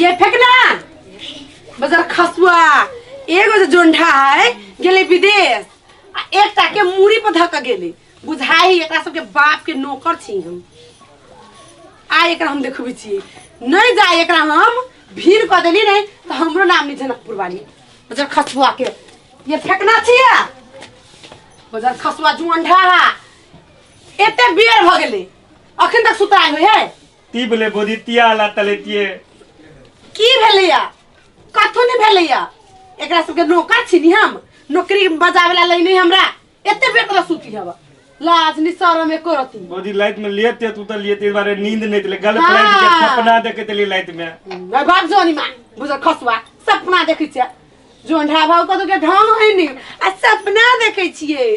ये फेंकना बाजार खसुआ एगो जोंढा है गेले विदेश एक टाके मूड़ी पर धक्का गेले बुझाई एकरा सबके बाप के नौकर छी हम आ एकरा हम देखबी छी नहीं जाए एकरा हम भीड़ क देली नहीं तो हमरो नाम नहीं जनकपुर वाली बाजार खसुआ के ये फेंकना छिया बाजार खसुआ जोंढा एते बेर भ गेले अखन तक सुताई होय है ती बोले बोदी तिया ला तलेतिए की भेलैया कथो नहीं भेलैया एकरा सबके नौकर छी हम नौकरी बजावेला लइने हमरा एते बेर कला सुती हवा लाज नि शरम में करती बोदी लाइट में लेते तू त लेते बारे नींद नहीं तले गर्लफ्रेंड के सपना देखे तले लाइट में मैं भाग जोनी मां बुझर खसुआ सपना देखै छियै जोंढा भाव कतो के ढंग है नि आ सपना देखै छियै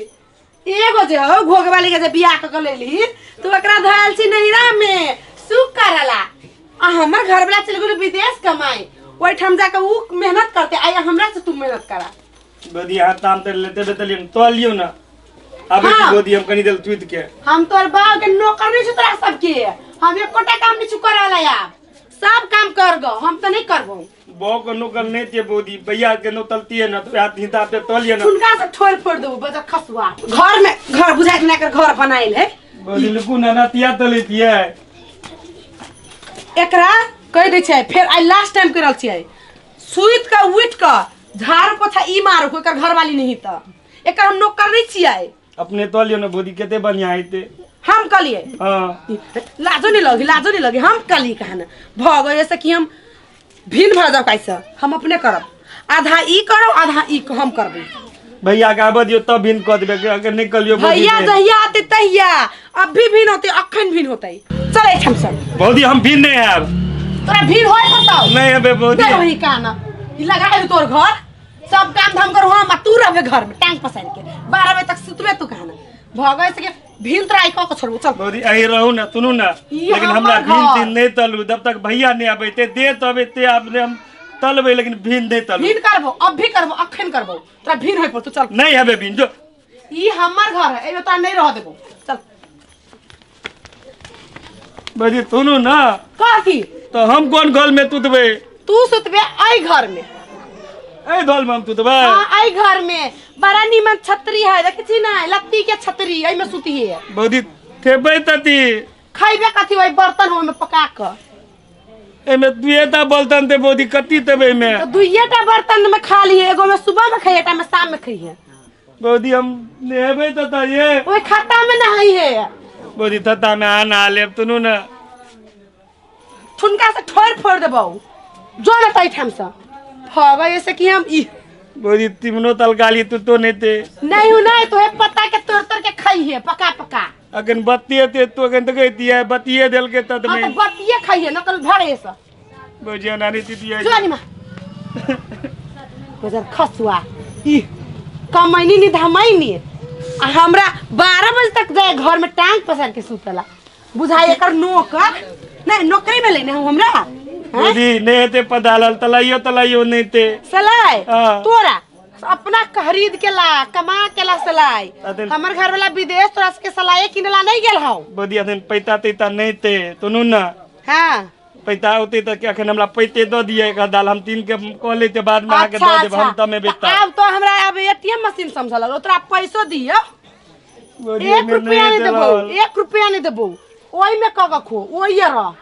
एगो जे हो घोग वाली के जे बियाह क लेली तू एकरा धैल छी नहिरा में सुख करला आ हमर घर वाला चल गेल विदेश कमाए ओइ ठम जाके उ मेहनत करते आय हमरा से तू मेहनत करा बोदी हाथ ताम ते लेते बेतलियन तो लियो ना अबे हाँ। बोदी हम कनी देल ट्वीट के हम तोर बाप के नौकर नहीं छुतरा सबके हम एकोटा काम नहीं छुकराला यार सब काम कर गो हम तो नहीं करबो बो को नौकर नहीं ते बोदी भैया के नो तलती है ना तो हाथ हिता पे तलिए ना उनका से ठोर फोड़ दो बजा खसुआ घर में घर बुझाई ना कर घर बनाइल है बोदी लुकु ना तिया तलेती है एकरा कह दे छै फिर आई लास्ट टाइम करल छै सुइत का उठ का झाड़ पोछा ई मारो कोई कर घर वाली नहीं त एकर हम नौकर नहीं छियै अपने तलियो ना बोदी केते बढ़िया आइते हम कलिए हां लाजो नहीं लगी हम कली कहना भ गए से कि हम भिन भर जाओ कैसे हम अपने करब आधा ई करो आधा ई हम करबे भैया के आबदियो तब भिन क देबे अगर नहीं कलियो बोदी भैया जहिया आते तहिया अब भी भिन होते अखन भिन होते चले हम सब बोदी हम भिन नहीं आब तोरा भिन होय बताओ नहीं अबे बोदी नहीं होई काना ई लगा है तोर घर सब काम धाम करो हम तू रहबे घर में टांग पसार के 12 बजे तक सुतबे तू कहना भगै से के भिन तोरा आई क छोड़बो चल बोदी आई रहू ना सुनू ना लेकिन हमरा भिन दिन नहीं तलू जब तक भैया नहीं आबे ते दे तबे ते आपने हम तलबे लेकिन भिन नहीं तलू भिन करबो अब भी करबो अखन करबो तोरा भिन होय पर तू चल नहीं हबे भिन जो ई हमर घर है एबे तोरा नहीं रह देबो चल बोदी सुनू ना कथी तो हम कौन घर में तुतबे तू सुतबे आई घर में ए घर में हम तुतबे हां आई घर में बड़ा नीमन छतरी है देखी छी ना लत्ती के छतरी एई में सुती है बोदी थेबे तती खाइबे कथी ओइ बर्तन ओइ में पका क एमे दुएटा बर्तन ते बोदी कति तबे में तो दुइयेटा बर्तन में खा लिए एगो में सुबह में खाइए एटा में शाम में खाइए बोदी हम नेबे त ये ओइ खाता में नहीं है बोदी तता में आना लेब तुनु ना ठुनका से ठोर फोड़ देबो जो न तई ठम से भगा ऐसे कि हम ई बोदी तिमनो तलकाली तू तो नहीं ते नहीं तो है पता के तोड़ के खाई है पका पका अगन बत्तिए ते तो अगन तो कहती है बत्तिए देल के तत हां में तो बतिये खाई है नकल भरे से बोजिया नानी दीदी है जोनी मां बजार खसुआ ई कमैनी नि धमैनी आ हमरा 12 बजे तक जाए घर में टांग पसार के सुतला बुझाई एकर नौकर नहीं नौकरी में लेने हमरा बोदी नहीं ते पदालल तलाइयो नहीं ते सलाई हाँ। तोरा अपना खरीद के ला कमा के ला सलाई अदन- हमर घर वाला विदेश तोरा के सलाई किनला नहीं गेल हौ बोदी अखन पैता तैता नहीं ते तुनु ना हां पैता होते त अखन हमरा पैते द दिए एक दाल हम 3 के कॉले के बाद में आके द देब हम तमे बेटा अब तो हमरा अब एटीएम मशीन समझल तोरा पैसो दियो बोदी 1 रुपया नहीं देबो 1 रुपया नहीं देबो ओइ में क खो ओइ रह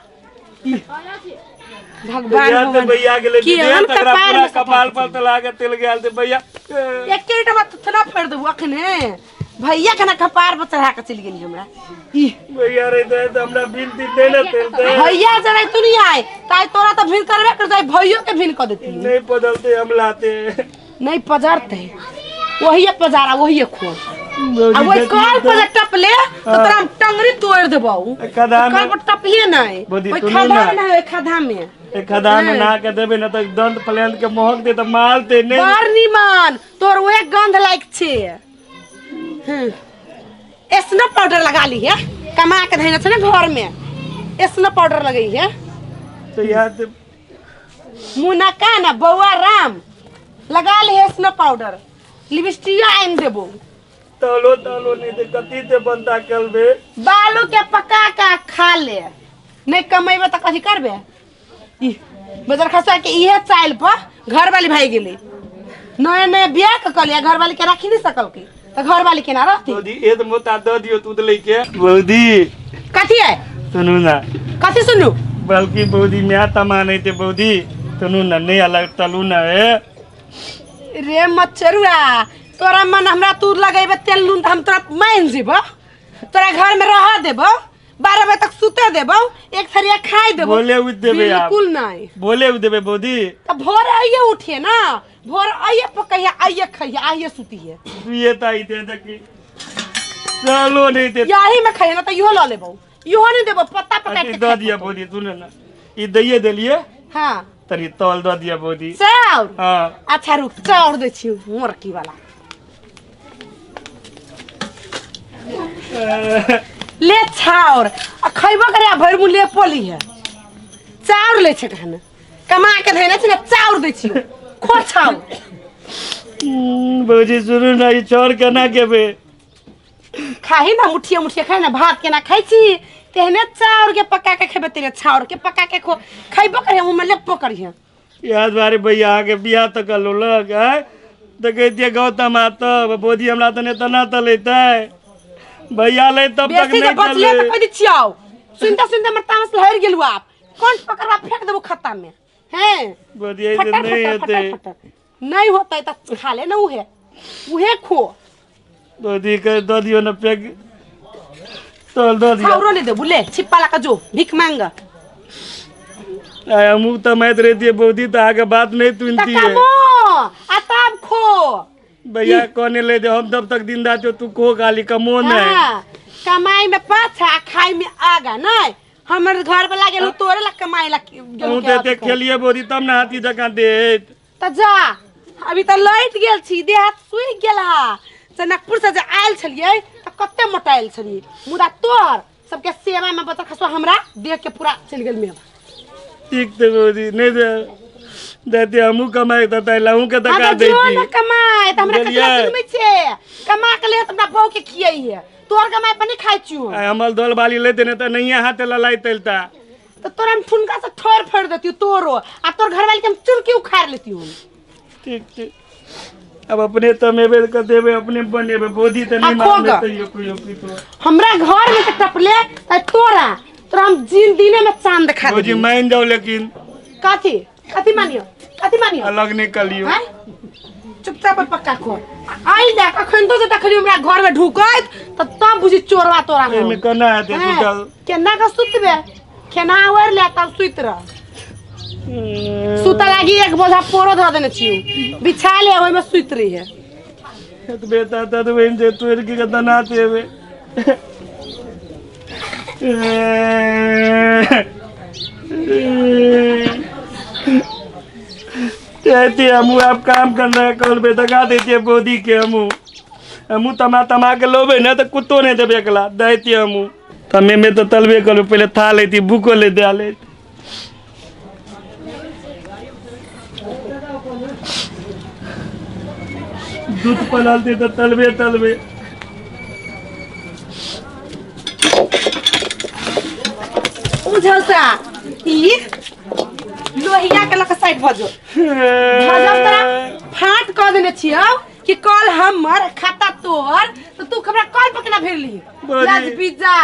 भगवान यार ते भैया के ले कि दे हम तकरा कपार पूरा में कपाल पर तला के तेल गेल ते भैया एक केटा मत थना फेर देबो अखने भैया के ना कपार पर चढ़ा के चली गेली हमरा ई भैया रे तो हमरा बिन दिन दे ना तेल ते भैया जरे तू नहीं आए ताई तोरा तो भिन करबे कर जाए भैयो के भिन कर देती नहीं बदलते हम लाते नहीं पजारते वही पजारा वही खो अब वही कॉल पर टप ले तो तोरा हम टंगरी तोड़ देबो खदा में कॉल पर टपिए नहीं बोदी ओई तू खदा ना में है खदा में एक खदा में ना के देबे ना तो दंत प्लेन के महक दे तो मारते नहीं बार निमान तोर वे गंध लायक छे स्नो पाउडर लगा ली है कमा के धइना छे ना घर में स्नो पाउडर लगई है तो यार ते मुनका ना बौआ राम लगा ली है स्नो पाउडर लिपस्टिक आइन देबो तलो नहीं ते कति ते बनता कलबे बालू के पका का खा ले नहीं कमेबे त कथी करबे ई बजर खसवा के इहे चाइल पर घर वाली भाई गेले नया नया बियाह के कलिया घर वाली के राखी नहीं सकल के तो घर वाली के ना रहती बौदी ए तो मोता दे दियो तू तो लेके बौदी कथी है सुनू ना कथी सुनू बल्कि बौदी मैं तमा नहीं थे बौदी सुनू ना नहीं अलग तलू ना है रे मच्छरुआ तोरा मन हमरा तू लगेबे तेल नून हम तोरा मान जेबो तोरा घर में रह देबो 12 बजे तक सुते देबो एक थरिया खाई देबो बोले उठ देबे आप बिल्कुल नहीं बोले उठ देबे बौदी तो भोर आइए उठिए ना भोर आइए पकइया आइए खाइए आइए सुतिए ये ताई थे तक चलो नहीं थे यही में खाइए ना तो इहो ल लेबो इहो नहीं देबो पत्ता पका के दे दिया बौदी तूने ना ई दइए देलिए हां तरी तौल दे दिया बौदी चाउर हां अच्छा रुक चाउर दे छी मोरकी वाला ले चाउर आ खइबो करे भर मुले पोली है चाउर ले छै कहने कमा के धैने छै ना चाउर दे छी खो चाउर बौदी सुनू ना ई चोर केना केबे खाही ना मुठिया मुठिया खाई ना भात केना खाई छी तेहने चाउर के पका के खेबे तेरे चाउर के पका के खो खइबो करे मुंह में लेपो करिए याद बारे भैया आगे बियाह तक लो लग है तो कहती गौतम आता बोधी हमरा तने तना तलेता है भैया ले तब तक बेसी नहीं के बचले चले त कहि छियाओ सुनता सुनता हमर तामस लहर गेलु आप कौन पकड़वा फेंक देबो खत्ता में हैं बोधी ऐसे नहीं होते नहीं होता है तो खा ले ना उहे खो बोधी कर दो दियो ना पेग तोल दो दियो खाउरो ले दे बुले छिप्पा लका जो भीख मांगा आया मुंह तो मैत रहती है बोधी तो आगे बात नहीं तुनती है तकामो आताब खो भैया कोने ले दे हम तब तक दिन रात तू को गाली कमो नहीं हाँ, कमाई में पाछा खाई में आगा नहीं हमर घर पे लागे तोरे ला कमाई ला तू ते खेलिए बोधी तब ना हाथी जका दे त जा अभी त लैट गेल छी देह हाथ सुई गेल हा जनकपुर से जे आयल छलिए त कत्ते मोटाइल छलिए मुदा तोर सबके सेवा में बचा खसवा हमरा देख के पूरा चल गेल में ठीक ते बोधी नहीं दे देते हमू कमाई त तैलाहू के दका देती जो न कमाई त हमरा कतला सुनबै छे कमा के ले हमरा बहू के खियाई है तोर कमाई पर नहीं खाई छु हमल दल बाली लेते ने त नहीं हाथ ललाई तलता तो तोरा हम ठुनका से ठोर फोड़ देती तोरो आ तोर घर वाली के हम चुरकी उखाड़ लेती हूं ठीक ठीक अब अपने तमेबे कर देबे अपने बनेबे बोधी त नहीं मान लेते यो तो हमरा घर में के टपले त तोरा हम दिने में चांद दिखा बोझी मान जाओ लेकिन कथी मानियो अलग निकलियो चुपचाप पक्का खो आई जा कखन तो देखली हमरा घर में ढुकैत त तब बुझी चोरवा तोरा एमे कना है तू चल केना का सुतबे केना वर ले तब सुइत रह सुता लागी एक बोझा पोरो धर देने छियो बिछा ले ओय में सुइत रही है तो बेटा त बहन जे तोर की गदना तेबे कहते हमू आप काम कर रहे कल बे दगा देते बोधी के हमू तमा के लोबे ना तो कुत्तो नहीं देबे एकला देती हमू तमे में तो तलबे कर पहले था लेती भूको ले दे ले दूध पलालते तो तलबे उझलता ई लोहिया के लक साइड भजो तोरा फाट क देने छियो कि कल हमर खाता तोर तो तू हमरा कल पकना भेरली लाज पिज्जा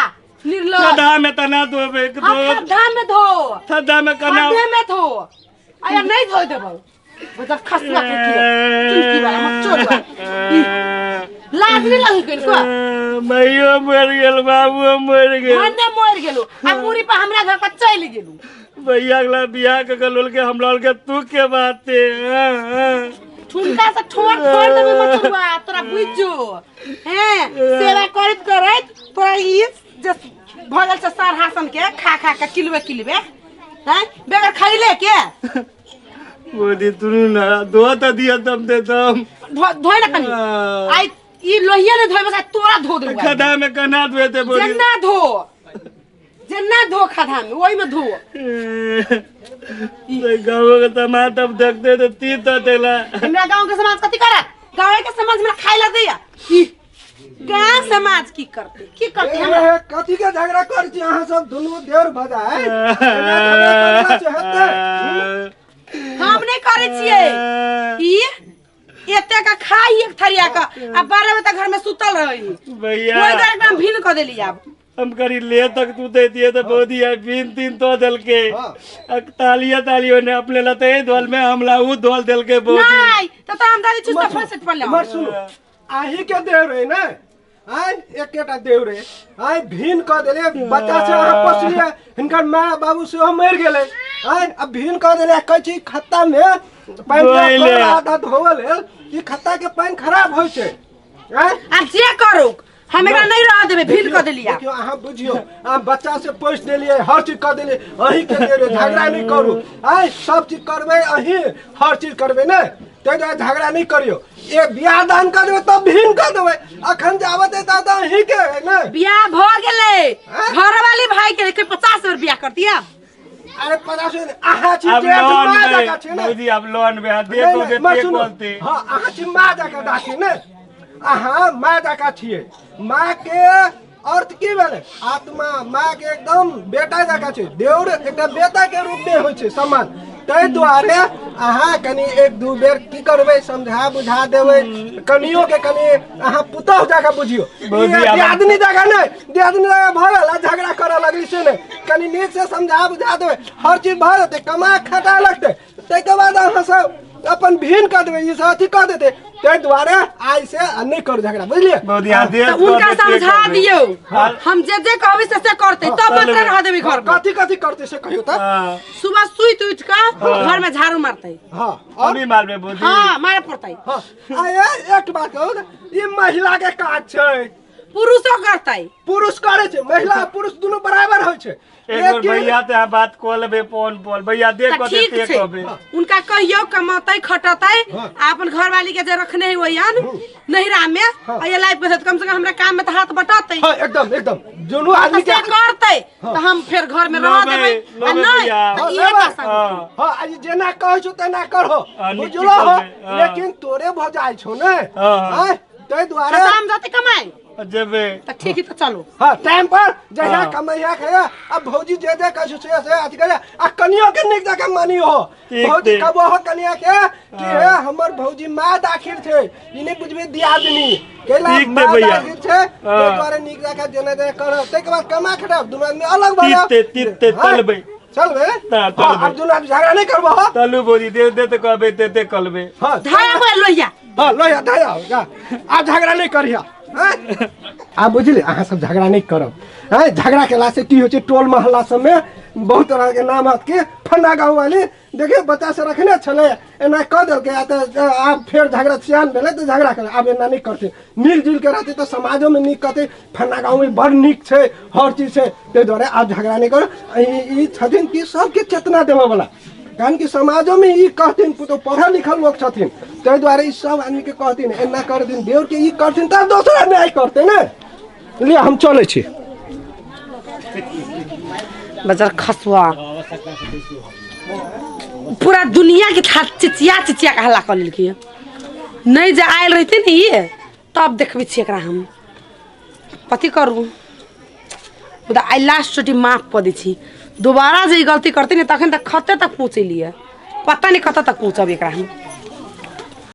निर्लो खड्डा में तना धोबे खड्डा में धो खड्डा में कना खड्डे में धो आया नहीं धो देबो बता खसला के चुनकी वाला मत चोरवा लाज नहीं लगी कइन को मैयो मर गेल बाबू मर गेल हन्ने मर गेलो आ मुरी पे हमरा घर पर चल गेलू भैया अगला बियाह के गलोल के हम लोल के तू के बाते ठुनका से ठोर देबे मतुआ तोरा बुझजो हैं सेवा करत तोरा ई जस भगल से सार हासन के खा के किलवे हैं बेगर खइले के बोदी तुनु ना दो त दिया तब दे तम धोय ना कनी आई ई लोहिया ने धोय बस तोरा धो देबो खड्डा में कना धोए ते बोदी जन्ना धो खड्डा में ओई में धो ये गांव के तमा तब देखते तो ती तो तेला हमरा गांव के समाज कथि करत गांव के समाज में खाइला दैया गांव समाज की करते हम कथी के झगड़ा कर छी अहाँ सब दुनू देर भजाए हम नहीं करे छिए ई एते का खाई एक थरिया का आ 12 बजे तक घर में सुतल रही भैया कोई घर एकदम भिन कर देली अब हम करी ले तक तू देती है तो बोधी है बीन तीन तो दल के तालिया ने अपने लते धोल में हमला उ धोल दल के बोधी नहीं तो हम दादी चुस्ता फसेट पर ले मर सुनो आही के देव रे ना आय एकेटा देव रे आय भिन क देले बच्चा से अहाँ पोसलिए हिनकर माँ बाबू से मर गेले आय अब भिन क देले कची खत्ता में पानी आधा धोवल ई खत्ता के पानी खराब होय छै आय आ जे करू हम एकरा नहीं रह देबे भिन क देलिया देखियो अहाँ बुझियो अहाँ बच्चा से पोस देलिए हर चीज कर देलिए अही के देव झगड़ा नहीं करू आय सब चीज करबे अही हर चीज करबे ना ते झगड़ा नहीं करियो ये बियाह दान कर देबे तब भिन कर देबे अखन जावत है त ही के है ना बियाह भ गेले घर वाली भाई के 50 रुपया बियाह कर दिया अरे 50 आहा छी अब जे लोन मां में जका छै ना बोधी अब लोन में देखो के ते बोलते हां आहा छी मां जका दाखी ने आहा मां जका छिए मां के अर्थ की भेले आत्मा मां के एकदम बेटा जका छै देउर एकटा बेटा के रूप में होय छै समान तै द्वारे अहाँ कनी एक दू बेर की करबे समझा बुझा देबे कनियो के कनी अहाँ पुतह जाके बुझियो दियादनी जगह नहीं दियादनी जगह भरल झगड़ा करे लगली से नहीं कनी नीक से समझा बुझा देबे हर चीज भर देते कमा खटा लगते तै के बाद अहाँ सब अपन भिन कर देबे ई साथी कर देते तै द्वारे आज से नहीं कर झगड़ा बुझलिए बोधी आदेश तो उनका समझा दियो हम जे कहबे से करते तब बस रह देबे घर में कथी कथी करते से कहियो त सुबह सुई उठ का घर में झाड़ू मारते हां और भी मारबे बोधी हां मारे पड़ते हां आए एक बात कहू ई महिला के काज छै पुरुषो करते पुरुष करे छै महिला पुरुष दोनों बराबर होय छै एक भैया ते बात को लेबे फोन पर भैया देखो ते ते कहबे उनका कहियो कमाते खटते अपन घर वाली के जे रखने है वयन नहिरा में ये लाइफ पे कम से कम हमरा काम में त हाथ बटाते हां एकदम एकदम दोनों आदमी के करते तो हम फिर घर में रह देबे आ नहीं ये का सब हां आज जेना कहै छौ तेना करहो बुझलो हो लेकिन तोरे भ जाय छौ ने हां तै द्वारे हम जाते कमाए जेबे तो ठीक है तो चलो हां टाइम पर जहिया कमैया खया अब भौजी जे जे कहै छौ से अथि करे आ कनियो के निक जका मानी हो भौजी कबो हो कनिया के कि हे हमर भौजी मां दाखिल छै ई नहीं बुझबे दियादनी केला मां दाखिल छै तै द्वारे निक जका जेना जे कर तै के बाद कमा खटा दुनु आदमी अलग भला तीते चलबे चलबे अब दुनु आदमी झगड़ा नहीं करबो हो चलू बोधी दे दे तो कहबे ते करबे हां धाया बोल लोया हां लोया धाया आ झगड़ा नहीं करिया आ बुझले अहाँ सब झगड़ा नहीं करब है झगड़ा केला से की हो छै टोल मोहल्ला सब में बहुत तरह के नाम हाथ के फंडा गाँव वाले देखिए बच्चा से रखने छले एना कह देल के तो आप फिर झगड़ा सियान भेले तो झगड़ा करे अब एना नहीं करते मिलजुल के रहते तो समाजों में निक कहते फंडा गाँव में बड़ निक छै हर चीज से ते द्वारे आप झगड़ा नहीं करो ई छथिन कि सबके चेतना देवे वाला कारण कि समाजों में ई कहथिन तो पढ़ल लिखल लोग छथिन ते द्वारे ई सब आदमी के कहथिन एना कर दिन देव के ई करथिन त दोसर आदमी आई करते ने ले हम चले छी बाजार खसुआ पूरा दुनिया के था चिचिया चिचिया के हल्ला कर लेलकी नहीं जे आयल रहते न ये तब देखबे छी एकरा हम पति करू उदा आई लास्ट छोटी माफ क दै छी दोबारा जे गलती करते न तखन तक खते तक पहुँचलिए पता नहीं कत तक पहुँचब एकरा हम